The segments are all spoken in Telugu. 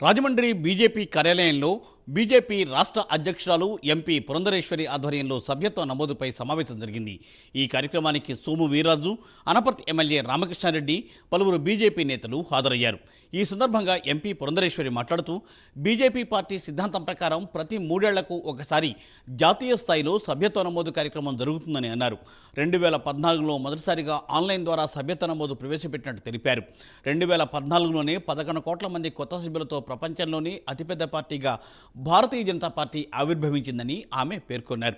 రాజమండ్రి బీజేపీ కార్యాలయంలో బీజేపీ రాష్ట్ర అధ్యక్షురాలు ఎంపీ పురంధరేశ్వరి ఆధ్వర్యంలో సభ్యత్వ నమోదుపై సమావేశం జరిగింది. ఈ కార్యక్రమానికి సోము వీర్రాజు, అనపర్తి ఎమ్మెల్యే రామకృష్ణారెడ్డి, పలువురు బీజేపీ నేతలు హాజరయ్యారు. ఈ సందర్భంగా ఎంపీ పురంధరేశ్వరి మాట్లాడుతూ బీజేపీ పార్టీ సిద్ధాంతం ప్రకారం ప్రతి 3 ఏళ్లకు ఒకసారి జాతీయ స్థాయిలో సభ్యత్వ నమోదు కార్యక్రమం జరుగుతుందని అన్నారు. 2014లో మొదటిసారిగా ఆన్లైన్ ద్వారా సభ్యత్వ నమోదు ప్రవేశపెట్టినట్టు తెలిపారు. 2014లోనే 11 కోట్ల మంది కొత్త సభ్యులతో ప్రపంచంలోనే అతిపెద్ద పార్టీగా భారతీయ జనతా పార్టీ ఆవిర్భవించిందని ఆమె పేర్కొన్నారు.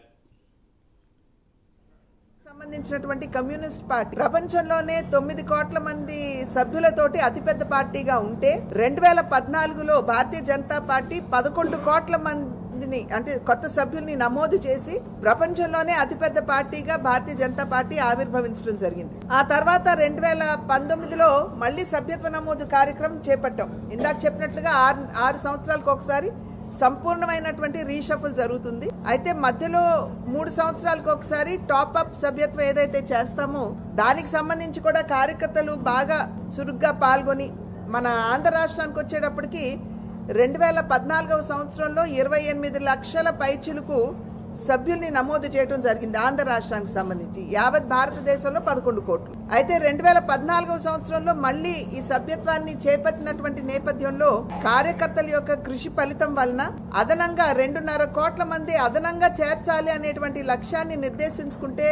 సంబంధించినటువంటి కమ్యూనిస్ట్ పార్టీ ప్రపంచంలోనే 9 కోట్ల మంది సభ్యులతోటి అతిపెద్ద పార్టీగా ఉంటే 2014లో భారతీయ జనతా పార్టీ 11 కోట్ల మందిని అంటే కొత్త సభ్యుల్ని నమోదు చేసి ప్రపంచంలోనే అతిపెద్ద పార్టీగా భారతీయ జనతా పార్టీ ఆవిర్భవించడం జరిగింది. ఆ తర్వాత 2019లో మళ్ళీ సభ్యత్వ నమోదు కార్యక్రమం చేపట్టాం. ఇందాక చెప్పినట్లుగా 6 సంవత్సరాలకు ఒకసారి సంపూర్ణమైనటువంటి రీషఫుల్ జరుగుతుంది. అయితే మధ్యలో 3 సంవత్సరాలకు ఒకసారి టాప్ అప్ సభ్యత్వం ఏదైతే చేస్తామో దానికి సంబంధించి కూడా కార్యకర్తలు బాగా చురుగ్గా పాల్గొని మన ఆంధ్ర రాష్ట్రానికి వచ్చేటప్పటికి 2014వ సంవత్సరంలో 28 లక్షల పైచిలుకు సభ్యుల్ని నమోదు చేయడం జరిగింది. ఆంధ్ర రాష్ట్రానికి సంబంధించి యావత్ భారతదేశంలో 11 కోట్లు. అయితే 2014వ సంవత్సరంలో మళ్ళీ ఈ సభ్యత్వాన్ని చేపట్టినటువంటి నేపథ్యంలో కార్యకర్తల యొక్క కృషి ఫలితం వలన అదనంగా 2.5 కోట్ల మంది అదనంగా చేర్చాలి అనేటువంటి లక్ష్యాన్ని నిర్దేశించుకుంటే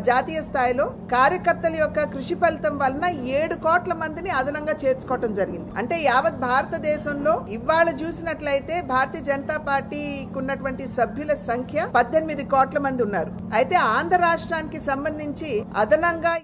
జాతీయ స్థాయిలో కార్యకర్తల యొక్క కృషి ఫలితం వలన 7 కోట్ల మందిని అదనంగా చేర్చుకోవటం జరిగింది. అంటే యావత్ భారతదేశంలో ఇవాళ చూసినట్లయితే భారతీయ జనతా పార్టీకి ఉన్నటువంటి సభ్యుల సంఖ్య 18 కోట్ల మంది ఉన్నారు. అయితే ఆంధ్ర రాష్ట్రానికి సంబంధించి అదనంగా